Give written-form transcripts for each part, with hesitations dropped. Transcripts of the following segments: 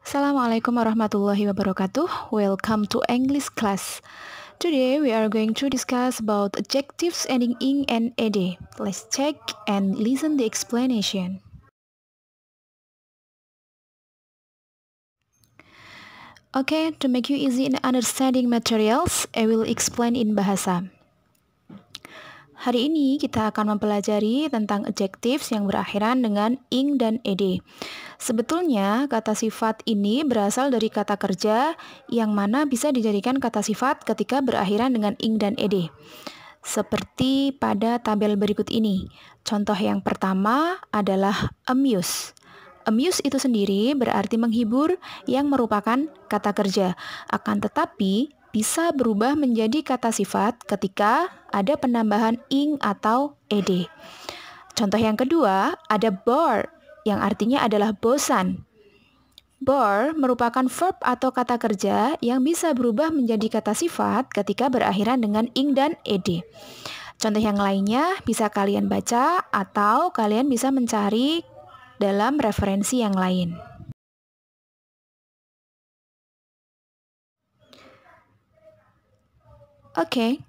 Assalamualaikum warahmatullahi wabarakatuh. Welcome to English class. Today we are going to discuss about adjectives ending ing and ed. Let's check and listen the explanation. Okay, to make you easy in understanding materials, I will explain in bahasa. Hari ini kita akan mempelajari tentang adjectives yang berakhiran dengan ing dan ed. Sebetulnya kata sifat ini berasal dari kata kerja yang mana bisa dijadikan kata sifat ketika berakhiran dengan ing dan ed. Seperti pada tabel berikut ini. Contoh yang pertama adalah amuse. Amuse itu sendiri berarti menghibur yang merupakan kata kerja. Akan tetapi bisa berubah menjadi kata sifat ketika ada penambahan ing atau ed. Contoh yang kedua ada bore yang artinya adalah bosan. Bore merupakan verb atau kata kerja yang bisa berubah menjadi kata sifat ketika berakhiran dengan ing dan ed. Contoh yang lainnya bisa kalian baca atau kalian bisa mencari dalam referensi yang lain. Okay,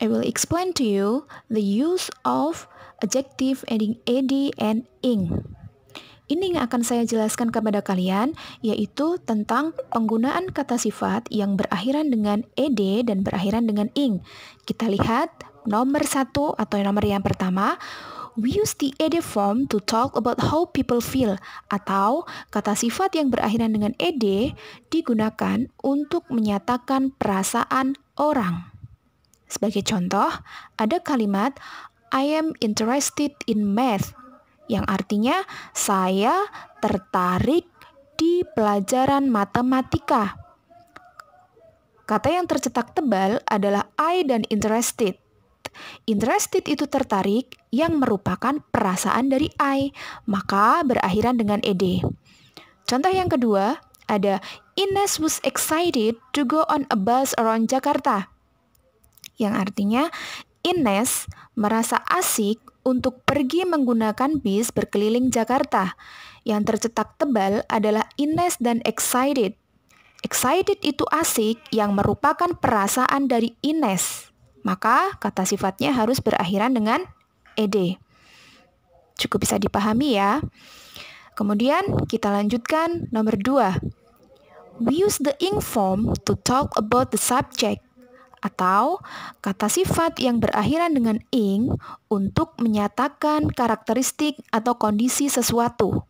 I will explain to you the use of adjective ending ed and ing. Ini yang akan saya jelaskan kepada kalian, yaitu tentang penggunaan kata sifat yang berakhiran dengan ed dan berakhiran dengan ing. Kita lihat nomor 1 atau nomor yang pertama, we use the ed form to talk about how people feel, atau kata sifat yang berakhiran dengan ed digunakan untuk menyatakan perasaan orang. Sebagai contoh, ada kalimat I am interested in math, yang artinya saya tertarik di pelajaran matematika. Kata yang tercetak tebal adalah I dan interested. Interested itu tertarik yang merupakan perasaan dari I, maka berakhiran dengan ed. Contoh yang kedua, ada Ines was excited to go on a bus around Jakarta, yang artinya Ines merasa asik untuk pergi menggunakan bis berkeliling Jakarta. Yang tercetak tebal adalah Ines dan excited. Excited itu asik yang merupakan perasaan dari Ines. Maka kata sifatnya harus berakhiran dengan ed. Cukup bisa dipahami ya. Kemudian kita lanjutkan nomor 2. We use the ing form to talk about the subject, atau kata sifat yang berakhiran dengan ing untuk menyatakan karakteristik atau kondisi sesuatu.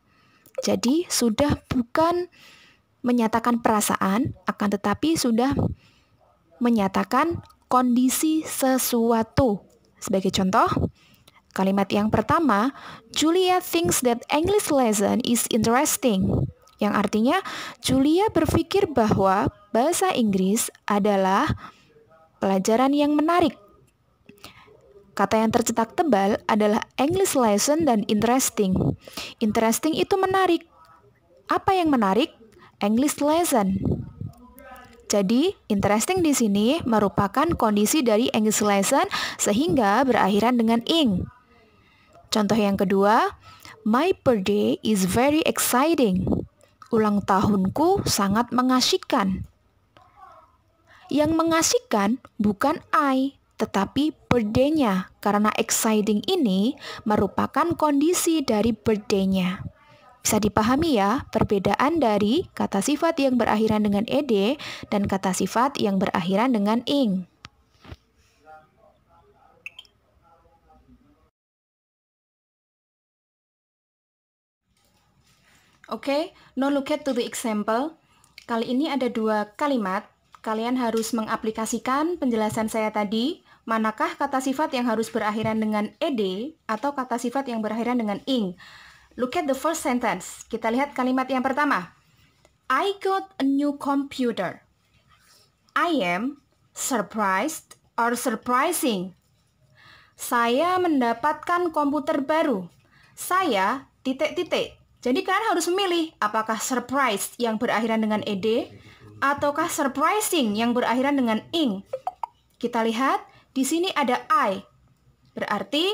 Jadi sudah bukan menyatakan perasaan, akan tetapi sudah menyatakan kondisi sesuatu. Sebagai contoh, kalimat yang pertama, Julia thinks that English lesson is interesting, yang artinya Julia berpikir bahwa bahasa Inggris adalah pelajaran yang menarik. Kata yang tercetak tebal adalah English lesson dan interesting. Interesting itu menarik. Apa yang menarik? English lesson. Jadi, interesting di sini merupakan kondisi dari English lesson sehingga berakhiran dengan ing. Contoh yang kedua, my birthday is very exciting. Ulang tahunku sangat mengasyikkan. Yang mengasyikkan bukan I, tetapi birthday-nya, karena exciting ini merupakan kondisi dari birthday-nya. Bisa dipahami ya perbedaan dari kata sifat yang berakhiran dengan ed dan kata sifat yang berakhiran dengan ing. Oke, now look at to the example. Kali ini ada 2 kalimat. Kalian harus mengaplikasikan penjelasan saya tadi. Manakah kata sifat yang harus berakhiran dengan ed atau kata sifat yang berakhiran dengan ing? Look at the first sentence. Kita lihat kalimat yang pertama. I got a new computer. I am surprised or surprising. Saya mendapatkan komputer baru. Saya ... Jadi kalian harus memilih apakah surprised yang berakhiran dengan ed ataukah surprising yang berakhiran dengan ing. Kita lihat di sini ada I. Berarti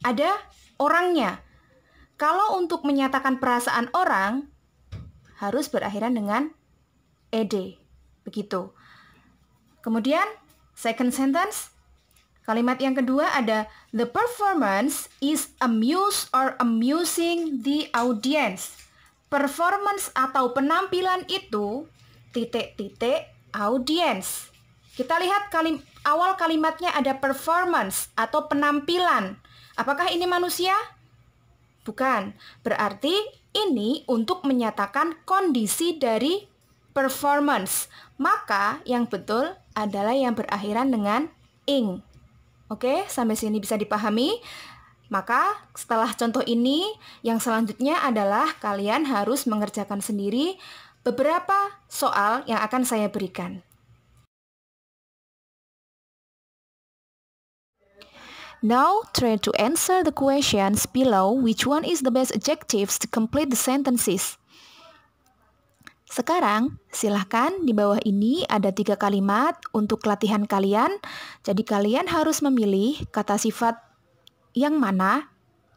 ada orangnya. Kalau untuk menyatakan perasaan orang, harus berakhiran dengan ed. Begitu. Kemudian, second sentence. Kalimat yang kedua ada the performance is amuse or amusing the audience. Performance atau penampilan itu audience. Kita lihat awal kalimatnya ada performance atau penampilan. Apakah ini manusia? Bukan. Berarti ini untuk menyatakan kondisi dari performance. Maka yang betul adalah yang berakhiran dengan ing. Oke, sampai sini bisa dipahami? Maka setelah contoh ini, yang selanjutnya adalah kalian harus mengerjakan sendiri beberapa soal yang akan saya berikan. Now, try to answer the questions below which one is the best adjectives to complete the sentences. Sekarang, silahkan di bawah ini ada 3 kalimat untuk latihan kalian. Jadi kalian harus memilih kata sifat yang mana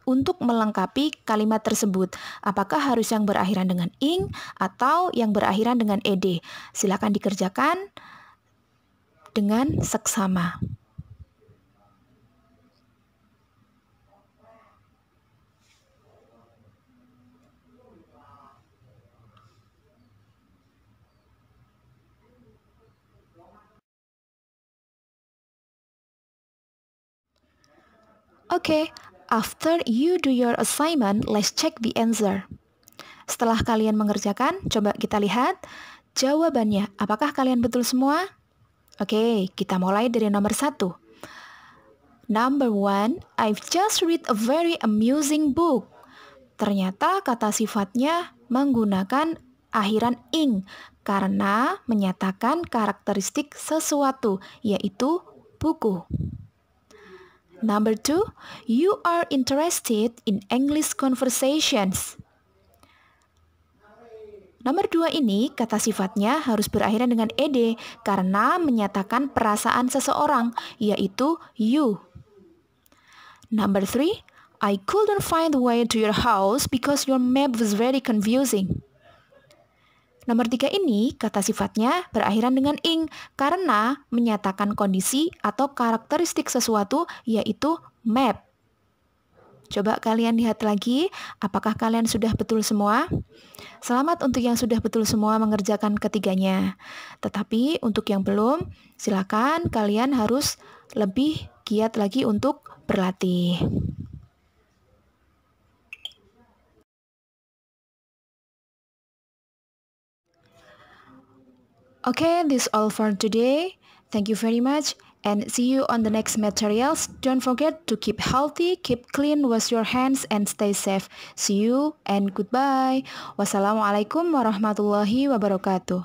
untuk melengkapi kalimat tersebut. Apakah harus yang berakhiran dengan ing atau yang berakhiran dengan ed? Silahkan dikerjakan dengan seksama. Oke, after you do your assignment, let's check the answer. Setelah kalian mengerjakan, coba kita lihat jawabannya. Apakah kalian betul semua? Oke, kita mulai dari nomor 1. Number 1, I've just read a very amusing book. Ternyata kata sifatnya menggunakan akhiran ing karena menyatakan karakteristik sesuatu, yaitu buku. Number 2, you are interested in English conversations. Nomor 2 ini kata sifatnya harus berakhiran dengan ed karena menyatakan perasaan seseorang, yaitu you. Number 3, I couldn't find the way to your house because your map was very confusing. Nomor 3 ini kata sifatnya berakhiran dengan ing karena menyatakan kondisi atau karakteristik sesuatu, yaitu map. Coba kalian lihat lagi, apakah kalian sudah betul semua? Selamat untuk yang sudah betul semua mengerjakan ketiganya. Tetapi untuk yang belum, silakan kalian harus lebih giat lagi untuk berlatih. Okay, this all for today. Thank you very much and see you on the next materials. Don't forget to keep healthy, keep clean, wash your hands and stay safe. See you and goodbye. Wassalamualaikum warahmatullahi wabarakatuh.